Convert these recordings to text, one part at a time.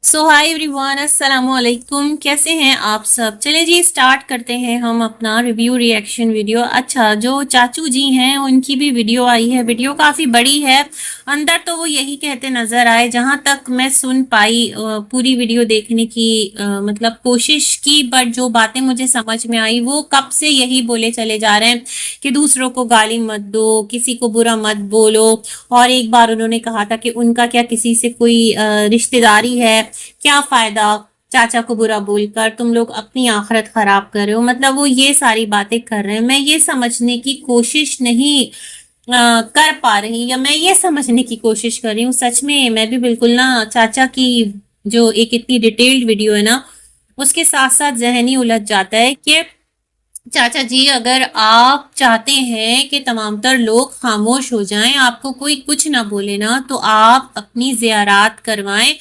सो hi everyone, अस्सलाम वालेकुम। कैसे हैं आप सब? चलें जी, स्टार्ट करते हैं हम अपना रिव्यू रिएक्शन वीडियो। अच्छा, जो चाचू जी हैं उनकी भी वीडियो आई है। वीडियो काफ़ी बड़ी है। अंदर तो वो यही कहते नज़र आए, जहाँ तक मैं सुन पाई। पूरी वीडियो देखने की मतलब कोशिश की, बट जो बातें मुझे समझ में आई वो कब से यही बोले चले जा रहे हैं कि दूसरों को गाली मत दो, किसी को बुरा मत बोलो। और एक बार उन्होंने कहा था कि उनका क्या किसी से कोई रिश्तेदारी है, क्या फायदा चाचा को बुरा बोलकर, तुम लोग अपनी आखिरत खराब कर रहे हो। मतलब वो ये सारी बातें कर रहे हैं। मैं ये समझने की कोशिश नहीं कर पा रही, या मैं ये समझने की कोशिश कर रही हूँ। सच में मैं भी बिल्कुल ना चाचा की जो एक इतनी डिटेल्ड वीडियो है ना, उसके साथ साथ जहन ही उलझ जाता है कि चाचा जी, अगर आप चाहते हैं कि तमाम तर लोग खामोश हो जाएं, आपको कोई कुछ ना बोले ना, तो आप अपनी ज़ियारत करवाएं।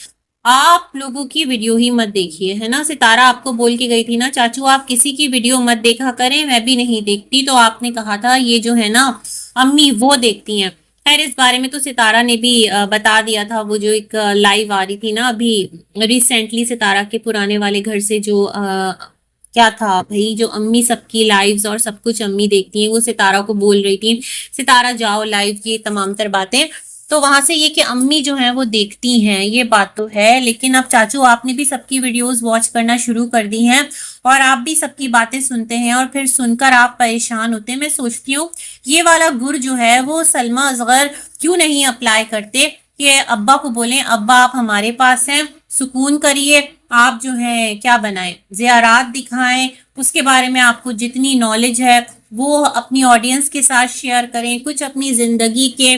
आप लोगों की वीडियो ही मत देखिए, है ना। सितारा आपको बोल के गई थी ना, चाचू आप किसी की वीडियो मत देखा करें, मैं भी नहीं देखती। तो आपने कहा था ये जो है ना अम्मी वो देखती हैं। खैर, इस बारे में तो सितारा ने भी बता दिया था। वो जो एक लाइव आ रही थी ना अभी रिसेंटली, सितारा के पुराने वाले घर से, जो क्या था भाई, जो अम्मी सबकी लाइव्स और सब कुछ अम्मी देखती हैं, वो सितारा को बोल रही थी सितारा जाओ लाइव, ये तमाम तर बातें। तो वहां से ये कि अम्मी जो है वो देखती हैं, ये बात तो है। लेकिन अब चाचू आपने भी सबकी वीडियोस वॉच करना शुरू कर दी हैं, और आप भी सबकी बातें सुनते हैं, और फिर सुनकर आप परेशान होते हैं। मैं सोचती हूँ ये वाला गुर जो है वो सलमा असगर क्यों नहीं अप्लाई करते कि अब्बा को बोलें अब्बा आप हमारे पास हैं, सुकून करिए। आप जो है क्या बनाएं, ज़ियारात दिखाएं, उसके बारे में आपको जितनी नॉलेज है वो अपनी ऑडियंस के साथ शेयर करें। कुछ अपनी ज़िंदगी के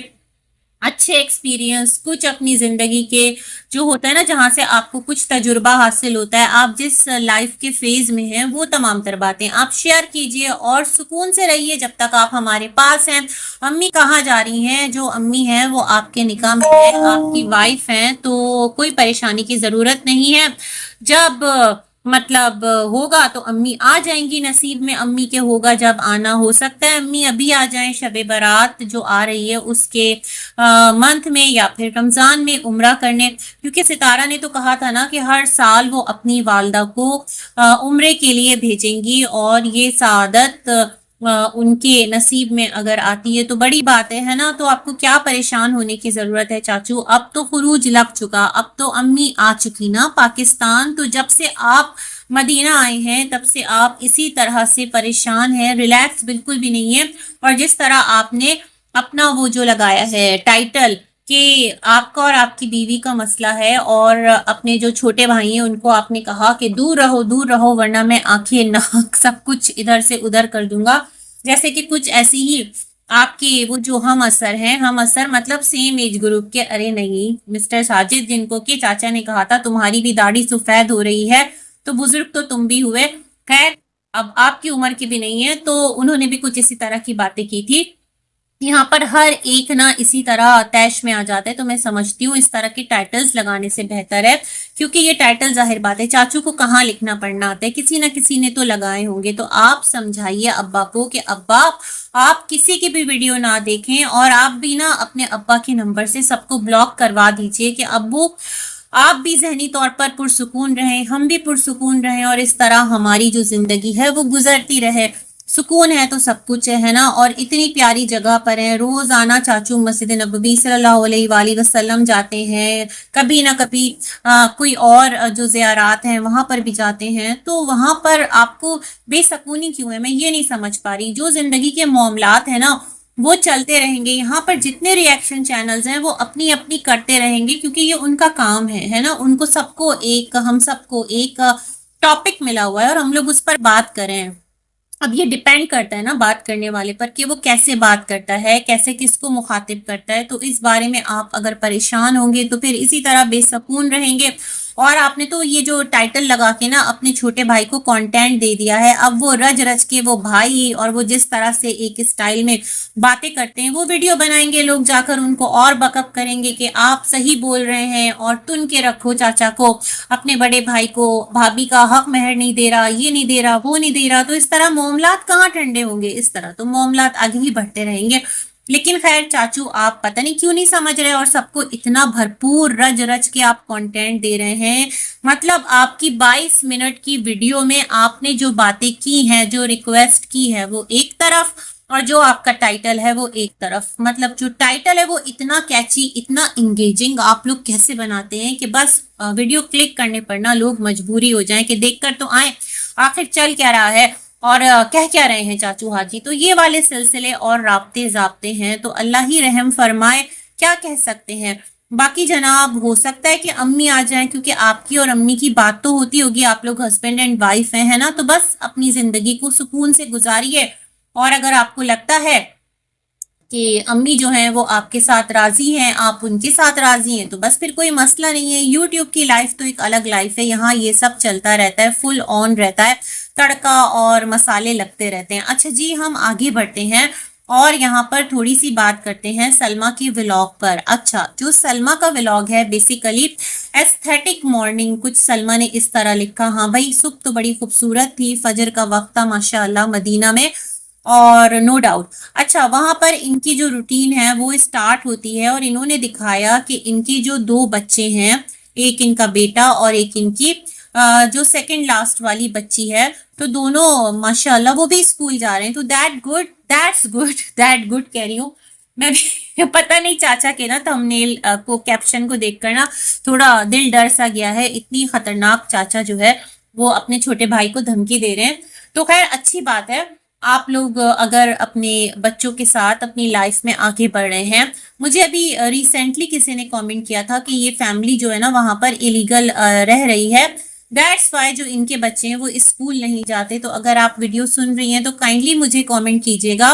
अच्छे एक्सपीरियंस, कुछ अपनी ज़िंदगी के जो होता है ना, जहाँ से आपको कुछ तजुर्बा हासिल होता है, आप जिस लाइफ के फेज में हैं वो तमाम तर बातें आप शेयर कीजिए और सुकून से रहिए जब तक आप हमारे पास हैं। अम्मी कहाँ जा रही हैं? जो अम्मी हैं वो आपके निकाह में है, आपकी वाइफ हैं, तो कोई परेशानी की ज़रूरत नहीं है। जब मतलब होगा तो अम्मी आ जाएंगी, नसीब में अम्मी के होगा जब आना। हो सकता है अम्मी अभी आ जाएं, शबे बारात जो आ रही है उसके मंथ में, या फिर रमजान में उम्रा करने। क्योंकि सितारा ने तो कहा था ना कि हर साल वो अपनी वालदा को उम्रे के लिए भेजेंगी, और ये सादत उनके नसीब में अगर आती है तो बड़ी बात है ना। तो आपको क्या परेशान होने की जरूरत है चाचू? अब तो खुरूज लग चुका, अब तो अम्मी आ चुकी ना पाकिस्तान। तो जब से आप मदीना आए हैं तब से आप इसी तरह से परेशान हैं, रिलैक्स बिल्कुल भी नहीं है। और जिस तरह आपने अपना वो जो लगाया है टाइटल कि आपका और आपकी बीवी का मसला है, और अपने जो छोटे भाई हैं उनको आपने कहा कि दूर रहो वरना मैं आंखें नाक सब कुछ इधर से उधर कर दूंगा। जैसे कि कुछ ऐसी ही आपके वो जो हम असर हैं, हम असर मतलब सेम एज ग्रुप के। अरे नहीं मिस्टर साजिद, जिनको कि चाचा ने कहा था तुम्हारी भी दाढ़ी सफेद हो रही है, तो बुजुर्ग तो तुम भी हुए। खैर, अब आपकी उम्र की भी नहीं है, तो उन्होंने भी कुछ इसी तरह की बातें की थी। यहाँ पर हर एक ना इसी तरह तैश में आ जाता है। तो मैं समझती हूँ इस तरह के टाइटल्स लगाने से बेहतर है, क्योंकि ये टाइटल जाहिर बात है चाचू को कहाँ लिखना पढ़ना आता है, किसी ना किसी ने तो लगाए होंगे। तो आप समझाइए अब्बा को कि अब्बा आप किसी की भी वीडियो ना देखें, और आप भी ना अपने अब्बा के नंबर से सबको ब्लॉक करवा दीजिए कि अब्बू आप भी जहनी तौर पर पुरसुकून रहें, हम भी पुरसुकून रहें, और इस तरह हमारी जो जिंदगी है वो गुजरती रहे। सुकून है तो सब कुछ है ना। और इतनी प्यारी जगह पर है, रोज आना चाचू मस्जिद नबवी सल्लल्लाहु अलैहि वसल्लम जाते हैं, कभी ना कभी कोई और जो ज़ियारात हैं वहां पर भी जाते हैं। तो वहां पर आपको बेसकूनी क्यों है, मैं ये नहीं समझ पा रही। जो जिंदगी के मामलात है ना वो चलते रहेंगे। यहाँ पर जितने रिएक्शन चैनल्स हैं वो अपनी अपनी करते रहेंगे, क्योंकि ये उनका काम है ना। उनको सबको एक, हम सबको एक टॉपिक मिला हुआ है और हम लोग उस पर बात करें। अब ये डिपेंड करता है ना बात करने वाले पर कि वो कैसे बात करता है, कैसे किसको मुखातिब करता है। तो इस बारे में आप अगर परेशान होंगे तो फिर इसी तरह बेसकून रहेंगे। और आपने तो ये जो टाइटल लगा के ना अपने छोटे भाई को कंटेंट दे दिया है। अब वो रज रज के वो भाई और वो जिस तरह से एक स्टाइल में बातें करते हैं, वो वीडियो बनाएंगे लोग, जाकर उनको और बकअप करेंगे कि आप सही बोल रहे हैं और तुन के रखो चाचा को, अपने बड़े भाई को, भाभी का हक मेहर नहीं दे रहा, ये नहीं दे रहा, वो नहीं दे रहा। तो इस तरह मामलात कहाँ ठंडे होंगे? इस तरह तो मामलात आगे ही बढ़ते रहेंगे। लेकिन खैर चाचू आप पता नहीं क्यों नहीं समझ रहे और सबको इतना भरपूर रज रज के आप कंटेंट दे रहे हैं। मतलब आपकी 22 मिनट की वीडियो में आपने जो बातें की हैं, जो रिक्वेस्ट की है वो एक तरफ, और जो आपका टाइटल है वो एक तरफ। मतलब जो टाइटल है वो इतना कैची, इतना इंगेजिंग आप लोग कैसे बनाते हैं कि बस वीडियो क्लिक करने पर ना लोग मजबूरी हो जाएं कि देखकर तो आए आखिर चल क्या रहा है और कह क्या रहे हैं चाचू हाजी। तो ये वाले सिलसिले और राब्ते जाब्ते हैं, तो अल्लाह ही रहम फरमाए, क्या कह सकते हैं। बाकी जनाब हो सकता है कि अम्मी आ जाए, क्योंकि आपकी और अम्मी की बात तो होती होगी, आप लोग हस्बैंड एंड वाइफ हैं, है ना। तो बस अपनी जिंदगी को सुकून से गुजारिए, और अगर आपको लगता है कि अम्मी जो हैं वो आपके साथ राजी हैं, आप उनके साथ राजी हैं, तो बस फिर कोई मसला नहीं है। यूट्यूब की लाइफ तो एक अलग लाइफ है, यहाँ ये सब चलता रहता है, फुल ऑन रहता है, तड़का और मसाले लगते रहते हैं। अच्छा जी, हम आगे बढ़ते हैं और यहाँ पर थोड़ी सी बात करते हैं सलमा की व्लॉग पर। अच्छा, जो सलमा का व्लॉग है बेसिकली एस्थेटिक मॉर्निंग, कुछ सलमा ने इस तरह लिखा। हाँ भाई, सुबह तो बड़ी खूबसूरत थी, फजर का वक्त था माशाल्लाह मदीना में, और नो डाउट। अच्छा, वहां पर इनकी जो रूटीन है वो स्टार्ट होती है, और इन्होंने दिखाया कि इनके जो दो बच्चे हैं, एक इनका बेटा और एक इनकी जो सेकंड लास्ट वाली बच्ची है, तो दोनों माशाल्लाह वो भी स्कूल जा रहे हैं। तो दैट्स गुड कह रही हूँ मैं भी पता नहीं चाचा के ना थंबनेल को, कैप्शन को देखकर ना थोड़ा दिल डर सा गया है। इतनी खतरनाक चाचा जो है वो अपने छोटे भाई को धमकी दे रहे हैं। तो खैर अच्छी बात है, आप लोग अगर अपने बच्चों के साथ अपनी लाइफ में आगे बढ़ रहे हैं। मुझे अभी रिसेंटली किसी ने कमेंट किया था कि ये फैमिली जो है ना वहां पर इलीगल रह रही है, दैट्स वाई जो इनके बच्चे हैं वो स्कूल नहीं जाते। तो अगर आप वीडियो सुन रही हैं तो काइंडली मुझे कमेंट कीजिएगा।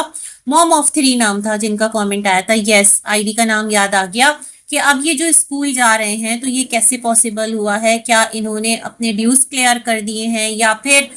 मॉम ऑफ 3 नाम था जिनका कमेंट आया था, यस आईडी का नाम याद आ गया, कि अब ये जो स्कूल जा रहे हैं तो ये कैसे पॉसिबल हुआ है, क्या इन्होंने अपने ड्यूज क्लियर कर दिए हैं या फिर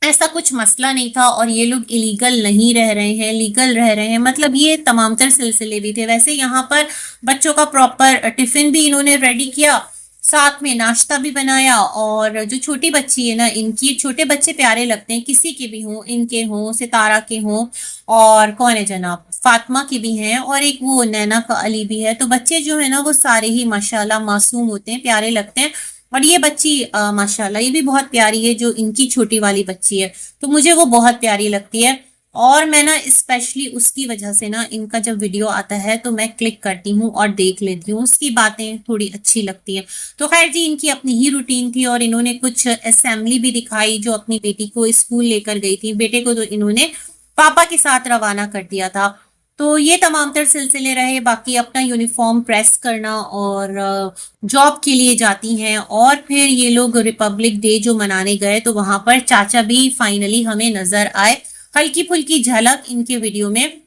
ऐसा कुछ मसला नहीं था और ये लोग इलीगल नहीं रह रहे हैं, लीगल रह रहे हैं। मतलब ये तमाम तर सिलसिले भी थे। वैसे यहाँ पर बच्चों का प्रॉपर टिफिन भी इन्होंने रेडी किया, साथ में नाश्ता भी बनाया। और जो छोटी बच्ची है ना इनकी, छोटे बच्चे प्यारे लगते हैं, किसी के भी हों, इनके हों, सितारा के हों, और कौन है जनाब, फातिमा के भी हैं, और एक वो नैना का अली भी है। तो बच्चे जो है ना वो सारे ही माशाल्लाह मासूम होते हैं, प्यारे लगते हैं। और ये बच्ची माशाल्लाह ये भी बहुत प्यारी है, जो इनकी छोटी वाली बच्ची है, तो मुझे वो बहुत प्यारी लगती है। और मैं ना स्पेशली उसकी वजह से ना इनका जब वीडियो आता है तो मैं क्लिक करती हूँ और देख लेती हूँ, उसकी बातें थोड़ी अच्छी लगती है। तो खैर जी, इनकी अपनी ही रूटीन थी और इन्होंने कुछ असेंबली भी दिखाई जो अपनी बेटी को स्कूल लेकर गई थी। बेटे को तो इन्होंने पापा के साथ रवाना कर दिया था। तो ये तमाम तर सिलसिले रहे। बाकी अपना यूनिफॉर्म प्रेस करना, और जॉब के लिए जाती हैं, और फिर ये लोग रिपब्लिक डे जो मनाने गए तो वहां पर चाचा भी फाइनली हमें नजर आए। हल्की फुल्की झलक इनके वीडियो में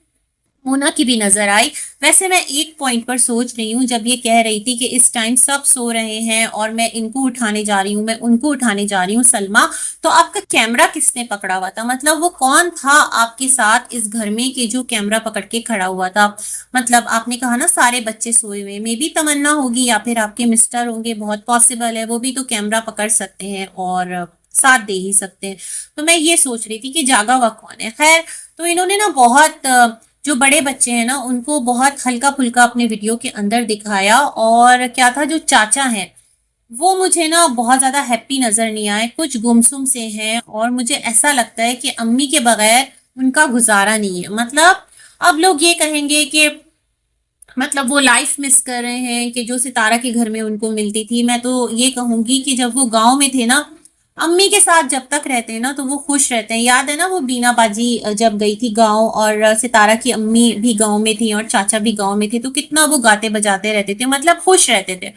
मोना की भी नजर आई। वैसे मैं एक पॉइंट पर सोच रही हूँ, जब ये कह रही थी कि इस टाइम सब सो रहे हैं और मैं इनको उठाने जा रही हूँ, मैं उनको उठाने जा रही हूँ, सलमा तो आपका कैमरा किसने पकड़ा हुआ था? मतलब वो कौन था आपके साथ इस घर में कि जो कैमरा पकड़ के खड़ा हुआ था? मतलब आपने कहा ना सारे बच्चे सोए हुए, मे बी तमन्ना होगी या फिर आपके मिस्टर होंगे, बहुत पॉसिबल है, वो भी तो कैमरा पकड़ सकते हैं और साथ दे ही सकते हैं। तो मैं ये सोच रही थी कि जागा हुआ कौन है। खैर, तो इन्होंने ना बहुत जो बड़े बच्चे हैं ना उनको बहुत हल्का फुल्का अपने वीडियो के अंदर दिखाया। और क्या था, जो चाचा हैं वो मुझे ना बहुत ज्यादा हैप्पी नजर नहीं आए, कुछ गुमसुम से हैं, और मुझे ऐसा लगता है कि अम्मी के बगैर उनका गुजारा नहीं है। मतलब अब लोग ये कहेंगे कि मतलब वो लाइफ मिस कर रहे हैं कि जो सितारा के घर में उनको मिलती थी। मैं तो ये कहूंगी कि जब वो गांव में थे ना, अम्मी के साथ जब तक रहते हैं ना तो वो खुश रहते हैं। याद है ना वो बीना बाजी जब गई थी गांव, और सितारा की अम्मी भी गांव में थी और चाचा भी गांव में थे, तो कितना वो गाते बजाते रहते थे, मतलब खुश रहते थे।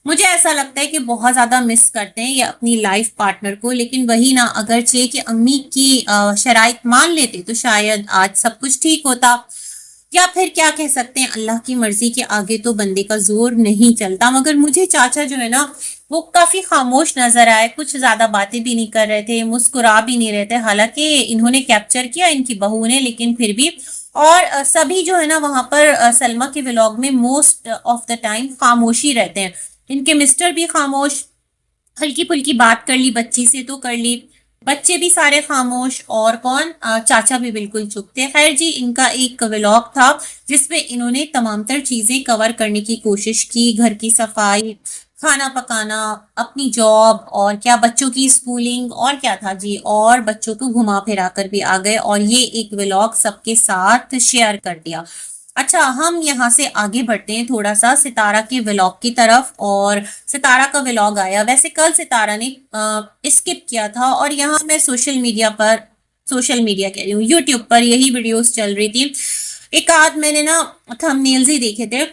मुझे ऐसा लगता है कि बहुत ज्यादा मिस करते हैं ये अपनी लाइफ पार्टनर को। लेकिन वही ना, अगर चे कि अम्मी की शराइत मान लेते तो शायद आज सब कुछ ठीक होता। या फिर क्या कह सकते हैं, अल्लाह की मर्जी के आगे तो बंदे का जोर नहीं चलता। मगर मुझे चाचा जो है ना वो काफी खामोश नजर आए, कुछ ज्यादा बातें भी नहीं कर रहे थे, मुस्कुरा भी नहीं रहे थे। हालांकि इन्होंने कैप्चर किया इनकी बहू ने, लेकिन फिर भी। और सभी जो है ना वहां पर सलमा के व्लॉग में मोस्ट ऑफ द टाइम खामोशी रहते हैं। इनके मिस्टर भी खामोश, हल्की फुल्की बात कर ली बच्ची से तो कर ली, बच्चे भी सारे खामोश और कौन चाचा भी बिल्कुल चुप थे। खैर जी, इनका एक व्लॉग था जिसमें इन्होंने तमाम तर चीजें कवर करने की कोशिश की, घर की सफाई, खाना पकाना, अपनी जॉब और क्या बच्चों की स्कूलिंग और क्या था जी, और बच्चों को घुमा फिरा कर भी आ गए और ये एक व्लॉग सबके साथ शेयर कर दिया। अच्छा, हम यहाँ से आगे बढ़ते हैं थोड़ा सा सितारा के व्लॉग की तरफ। और सितारा का व्लॉग आया, वैसे कल सितारा ने स्किप किया था और यहाँ मैं सोशल मीडिया कह रही हूँ, यूट्यूब पर यही वीडियोस चल रही थी। एक आध मैंने ना थंबनेल्स ही देखे थे,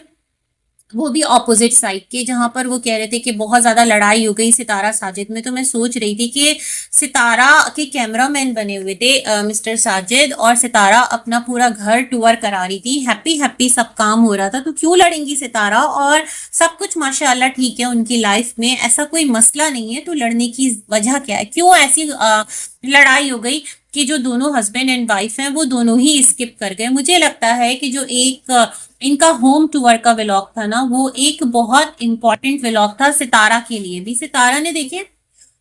वो भी ऑपोजिट साइड के, जहां पर वो कह रहे थे कि बहुत ज्यादा लड़ाई हो गई सितारा साजिद में। तो मैं सोच रही थी कि सितारा के कैमरामैन बने हुए थे मिस्टर साजिद, और सितारा अपना पूरा घर टूर करा रही थी, हैप्पी हैप्पी सब काम हो रहा था, तो क्यों लड़ेंगी सितारा? और सब कुछ माशाल्लाह ठीक है उनकी लाइफ में, ऐसा कोई मसला नहीं है, तो लड़ने की वजह क्या है? क्यों ऐसी लड़ाई हो गई कि जो दोनों हस्बैंड एंड वाइफ हैं वो दोनों ही स्किप कर गए? मुझे लगता है कि जो एक इनका होम टूर का व्लॉग था ना, वो एक बहुत इंपॉर्टेंट व्लॉग था सितारा के लिए भी। सितारा ने देखिए,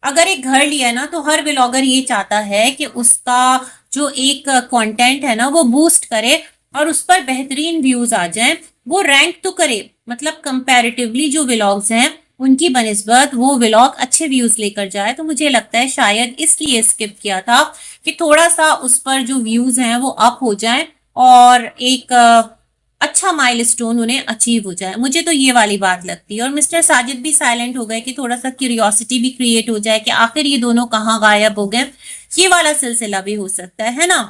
अगर एक घर लिया ना तो हर व्लॉगर ये चाहता है कि उसका जो एक कंटेंट है ना वो बूस्ट करे और उस पर बेहतरीन व्यूज आ जाएं, वो रैंक तो करे, मतलब कंपैरेटिवली जो व्लॉग्स हैं उनकी बनस्बत वो व्लॉग अच्छे व्यूज लेकर जाए। तो मुझे लगता है शायद इसलिए स्किप किया था कि थोड़ा सा उस पर जो व्यूज हैं वो अप हो जाए और एक अच्छा माइलस्टोन उन्हें अचीव हो जाए। मुझे तो ये वाली बात लगती है। और मिस्टर साजिद भी साइलेंट हो गए कि थोड़ा सा क्यूरियोसिटी भी क्रिएट हो जाए कि आखिर ये दोनों कहाँ गायब हो गए, ये वाला सिलसिला भी हो सकता है ना?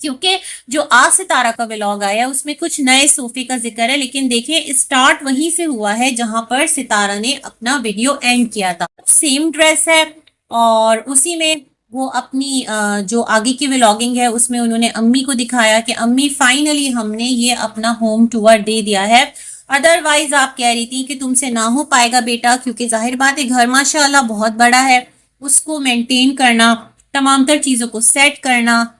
क्योंकि जो आज सितारा का व्लॉग आया उसमें कुछ नए सोफे का जिक्र है, लेकिन देखिए स्टार्ट वहीं से हुआ है जहां पर सितारा ने अपना वीडियो एंड किया था। सेम ड्रेस है और उसी में वो अपनी जो आगे की व्लॉगिंग है उसमें उन्होंने अम्मी को दिखाया कि अम्मी फाइनली हमने ये अपना होम टूर दे दिया है। अदरवाइज आप कह रही थी कि तुमसे ना हो पाएगा बेटा, क्योंकि जाहिर बात है घर माशाल्लाह बहुत बड़ा है, उसको मेंटेन करना, तमाम तर चीजों को सेट करना,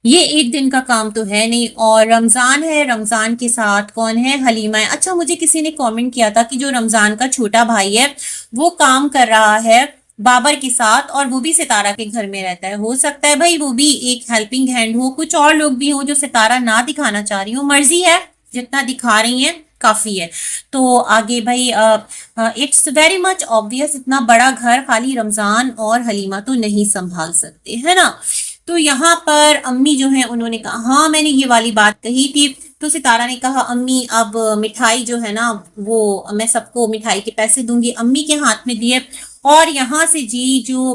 ये एक दिन का काम तो है नहीं। और रमजान है, रमजान के साथ कौन है? हलीमा है। अच्छा, मुझे किसी ने कमेंट किया था कि जो रमजान का छोटा भाई है वो काम कर रहा है बाबर के साथ और वो भी सितारा के घर में रहता है। हो सकता है भाई वो भी एक हेल्पिंग हैंड हो, कुछ और लोग भी हो जो सितारा ना दिखाना चाह रही हो, मर्जी है, जितना दिखा रही हैं काफी है। तो आगे भाई इट्स वेरी मच ऑब्वियस, इतना बड़ा घर खाली रमजान और हलीमा तो नहीं संभाल सकते, है ना? तो यहाँ पर अम्मी जो है उन्होंने कहा हाँ मैंने ये वाली बात कही थी। तो सितारा ने कहा अम्मी अब मिठाई जो है ना वो मैं सबको मिठाई के पैसे दूंगी, अम्मी के हाथ में दिए और यहाँ से जी जो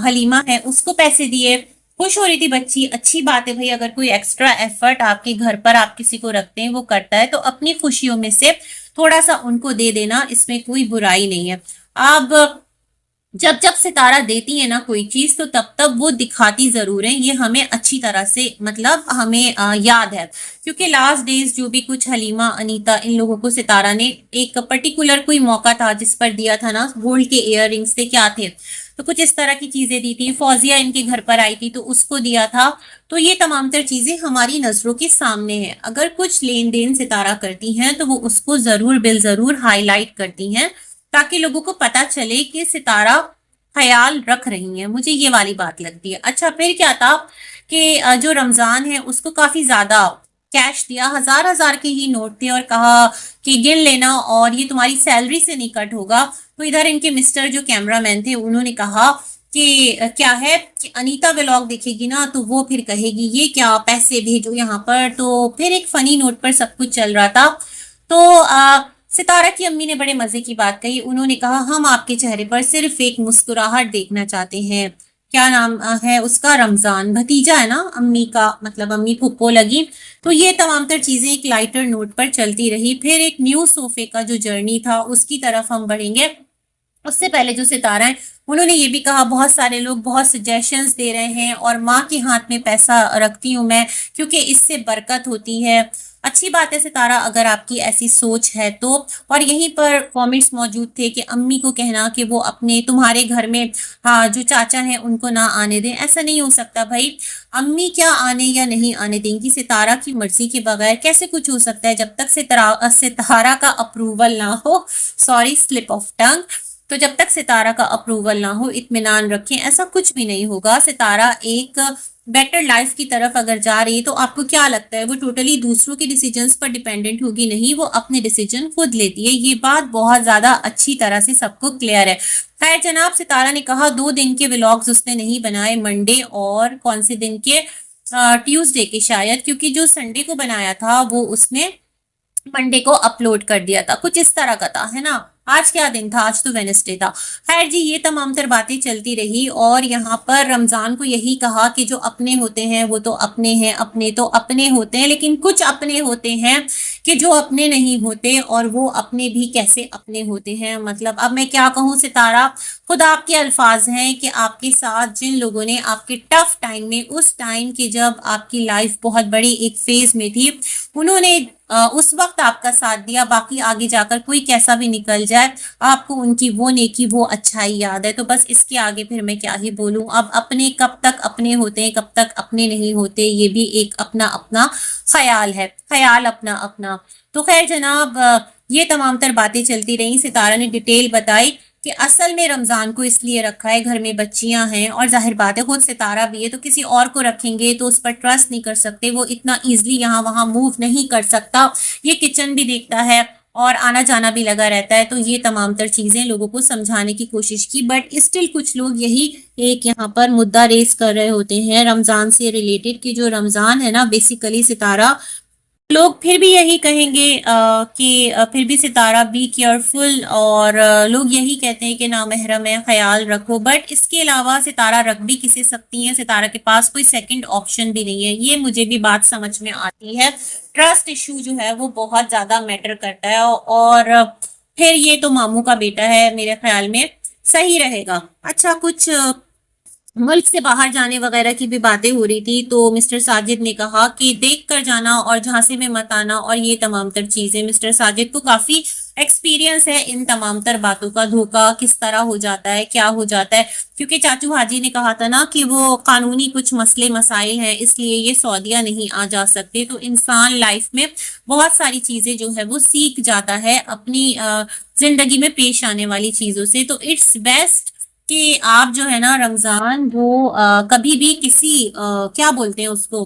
हलीमा है उसको पैसे दिए। खुश हो रही थी बच्ची, अच्छी बात है भाई, अगर कोई एक्स्ट्रा एफर्ट आपके घर पर आप किसी को रखते हैं वो करता है तो अपनी खुशियों में से थोड़ा सा उनको दे देना, इसमें कोई बुराई नहीं है। अब जब जब सितारा देती है ना कोई चीज तो तब तब वो दिखाती जरूर है, ये हमें अच्छी तरह से मतलब हमें याद है, क्योंकि लास्ट डेज जो भी कुछ हलीमा अनीता इन लोगों को सितारा ने एक पर्टिकुलर कोई मौका था जिस पर दिया था ना, गोल्ड के इयर रिंग्स थे क्या थे, तो कुछ इस तरह की चीजें दी थी। फौजिया इनके घर पर आई थी तो उसको दिया था। तो ये तमाम तर चीजें हमारी नजरों के सामने है। अगर कुछ लेन देन सितारा करती हैं तो वो उसको जरूर बिल जरूर हाईलाइट करती हैं ताकि लोगों को पता चले कि सितारा ख्याल रख रही है। मुझे ये वाली बात लगती है। अच्छा, फिर क्या था कि जो रमजान है उसको काफी ज्यादा कैश दिया, हजार हजार के ही नोट थे और कहा कि गिन लेना और ये तुम्हारी सैलरी से नहीं कट होगा। तो इधर इनके मिस्टर जो कैमरामैन थे उन्होंने कहा कि क्या है कि अनीता व्लॉग देखेगी ना तो वो फिर कहेगी ये क्या, पैसे भेजो यहाँ पर। तो फिर एक फनी नोट पर सब कुछ चल रहा था। तो सितारा की अम्मी ने बड़े मजे की बात कही, उन्होंने कहा हम आपके चेहरे पर सिर्फ एक मुस्कुराहट देखना चाहते हैं। क्या नाम है उसका? रमजान, भतीजा है ना अम्मी का, मतलब अम्मी फुप्पो लगी। तो ये तमाम तर चीजें एक लाइटर नोट पर चलती रही। फिर एक न्यू सोफे का जो जर्नी था उसकी तरफ हम बढ़ेंगे। उससे पहले जो सितारा है उन्होंने ये भी कहा बहुत सारे लोग बहुत सजेशंस दे रहे हैं और माँ के हाथ में पैसा रखती हूँ मैं क्योंकि इससे बरकत होती है। अच्छी बात है सितारा, अगर आपकी ऐसी सोच है तो। और यहीं पर कमेंट्स मौजूद थे कि अम्मी को कहना कि वो अपने तुम्हारे घर में हाँ जो चाचा हैं उनको ना आने दें। ऐसा नहीं हो सकता भाई, अम्मी क्या आने या नहीं आने देंगी, सितारा की मर्जी के बगैर कैसे कुछ हो सकता है जब तक सितारा का अप्रूवल ना हो। Sorry, slip of tongue. तो जब तक सितारा का अप्रूवल ना हो इत्मीनान रखें, ऐसा कुछ भी नहीं होगा। सितारा एक बेटर लाइफ की तरफ अगर जा रही है तो आपको क्या लगता है वो टोटली दूसरों के डिसीजंस पर डिपेंडेंट होगी? नहीं, वो अपने डिसीजन खुद लेती है। ये बात बहुत ज्यादा अच्छी तरह से सबको क्लियर है। खैर जनाब, सितारा ने कहा 2 दिन के व्लॉग्स उसने नहीं बनाए, मंडे और कौन से दिन के, ट्यूसडे के शायद, क्योंकि जो संडे को बनाया था वो उसने मंडे को अपलोड कर दिया था, कुछ इस तरह का था, है ना। आज क्या दिन था? आज तो वेनेसडे था। खैर जी, ये तमाम तर बातें चलती रही और यहाँ पर रमजान को यही कहा कि जो अपने होते हैं वो तो अपने हैं, अपने तो अपने होते हैं, लेकिन कुछ अपने होते हैं कि जो अपने नहीं होते, और वो अपने भी कैसे अपने होते हैं। मतलब अब मैं क्या कहूँ सितारा, खुद आपके अल्फाज हैं कि आपके साथ जिन लोगों ने आपके टफ टाइम में, उस टाइम की जब आपकी लाइफ बहुत बड़ी एक फेज में थी, उन्होंने उस वक्त आपका साथ दिया। बाकी आगे जाकर कोई कैसा भी निकल जाए, आपको उनकी वो नेकी, वो अच्छाई याद है। तो बस इसके आगे फिर मैं क्या ही बोलूं। अब अपने कब तक अपने होते हैं, कब तक अपने नहीं होते, ये भी एक अपना अपना ख्याल है, ख्याल अपना अपना। तो खैर जनाब, ये तमाम तर बातें चलती रही। सितारा ने डिटेल बताई कि असल में रमजान को इसलिए रखा है, घर में बच्चियां हैं और जाहिर बात है खुद सितारा भी है, तो किसी और को रखेंगे तो उस पर ट्रस्ट नहीं कर सकते, वो इतना इजीली यहाँ वहां मूव नहीं कर सकता। ये किचन भी देखता है और आना जाना भी लगा रहता है। तो ये तमाम तर चीजें लोगों को समझाने की कोशिश की, बट स्टिल कुछ लोग यही एक यहाँ पर मुद्दा रेस कर रहे होते हैं रमजान से रिलेटेड, कि जो रमजान है ना बेसिकली सितारा, लोग फिर भी यही कहेंगे कि फिर भी सितारा बी केयरफुल, और लोग यही कहते हैं कि ना महरम है, ख्याल रखो। बट इसके अलावा सितारा रख भी किसे सकती हैं? सितारा के पास कोई सेकंड ऑप्शन भी नहीं है। ये मुझे भी बात समझ में आती है। ट्रस्ट इशू जो है वो बहुत ज्यादा मैटर करता है, और फिर ये तो मामू का बेटा है, मेरे ख्याल में सही रहेगा। अच्छा, कुछ मुल्क से बाहर जाने वगैरह की भी बातें हो रही थी, तो मिस्टर साजिद ने कहा कि देख कर जाना और झांसे में मत आना, और ये तमाम तर चीजें। मिस्टर साजिद को काफी एक्सपीरियंस है इन तमाम तर बातों का, धोखा किस तरह हो जाता है, क्या हो जाता है। क्योंकि चाचू हाजी ने कहा था ना कि वो कानूनी कुछ मसले मसाइल हैं, इसलिए ये सऊदीया नहीं आ जा सकते। तो इंसान लाइफ में बहुत सारी चीजें जो है वो सीख जाता है अपनी जिंदगी में पेश आने वाली चीजों से। तो इट्स बेस्ट कि आप जो है ना रमजान वो कभी भी किसी क्या बोलते हैं उसको,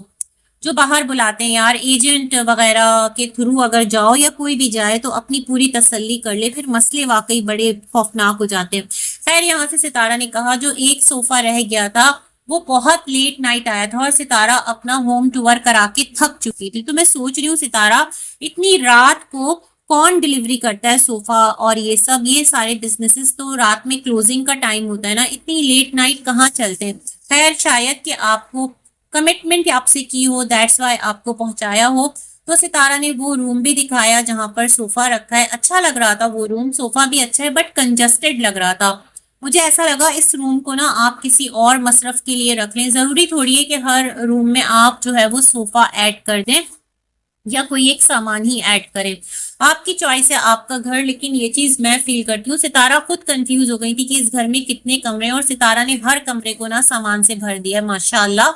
जो बाहर बुलाते हैं यार, एजेंट वगैरह के थ्रू अगर जाओ या कोई भी जाए तो अपनी पूरी तसल्ली कर ले, फिर मसले वाकई बड़े खौफनाक हो जाते हैं। खैर यहाँ से सितारा ने कहा जो एक सोफा रह गया था वो बहुत लेट नाइट आया था और सितारा अपना होम टूर करा के थक चुकी थी। तो मैं सोच रही हूँ सितारा, इतनी रात को कौन डिलीवरी करता है सोफा और ये सब, ये सारे बिजनेसेस तो रात में क्लोजिंग का टाइम होता है ना, इतनी लेट नाइट कहाँ चलते हैं। खैर शायद कि आपको कमिटमेंट आपसे की हो, दैट्स वाई आपको पहुंचाया हो। तो सितारा ने वो रूम भी दिखाया जहां पर सोफा रखा है। अच्छा लग रहा था वो रूम, सोफा भी अच्छा है बट कंजस्टेड लग रहा था। मुझे ऐसा लगा इस रूम को ना आप किसी और मसरफ के लिए रख लें, जरूरी थोड़ी है कि हर रूम में आप जो है वो सोफा ऐड कर दें या कोई एक सामान ही ऐड करें। आपकी चॉइस है, आपका घर। लेकिन ये चीज मैं फील करती हूँ, सितारा खुद कंफ्यूज हो गई थी कि इस घर में कितने कमरे हैं, और सितारा ने हर कमरे को ना सामान से भर दिया माशाल्लाह।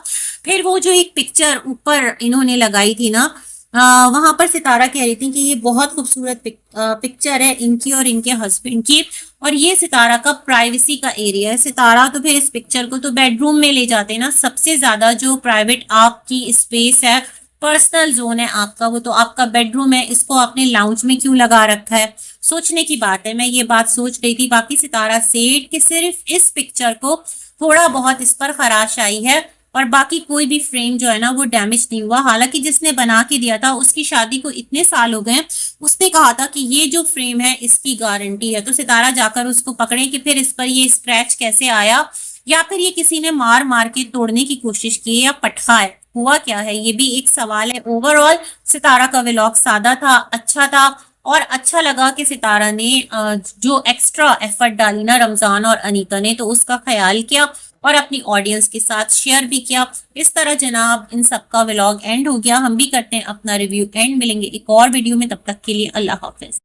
फिर वो जो एक पिक्चर ऊपर इन्होंने लगाई थी ना, वहां पर सितारा कह रही थी कि ये बहुत खूबसूरत पिक्चर है इनकी और इनके हस्बैंड की, और ये सितारा का प्राइवेसी का एरिया है। सितारा तो फिर इस पिक्चर को तो बेडरूम में ले जाते हैं ना, सबसे ज्यादा जो प्राइवेट आपकी स्पेस है, पर्सनल जोन है आपका, वो तो आपका बेडरूम है। इसको आपने लाउंज में क्यों लगा रखा है? सोचने की बात है। मैं ये बात सोच रही थी। बाकी सितारा सेठ कि सिर्फ इस पिक्चर को थोड़ा बहुत इस पर खराश आई है और बाकी कोई भी फ्रेम जो है ना वो डैमेज नहीं हुआ। हालांकि जिसने बना के दिया था उसकी शादी को इतने साल हो गए, उसने कहा था कि ये जो फ्रेम है इसकी गारंटी है। तो सितारा जाकर उसको पकड़े कि फिर इस पर ये स्क्रैच कैसे आया, या फिर ये किसी ने मार मार के तोड़ने की कोशिश की या पटखा है, हुआ क्या है, ये भी एक सवाल है। ओवरऑल सितारा का व्लॉग सादा था, अच्छा था, और अच्छा लगा कि सितारा ने जो एक्स्ट्रा एफर्ट डाली ना रमजान और अनीता ने, तो उसका ख्याल किया और अपनी ऑडियंस के साथ शेयर भी किया। इस तरह जनाब इन सबका व्लॉग एंड हो गया। हम भी करते हैं अपना रिव्यू एंड। मिलेंगे एक और वीडियो में, तब तक के लिए अल्लाह हाफिज।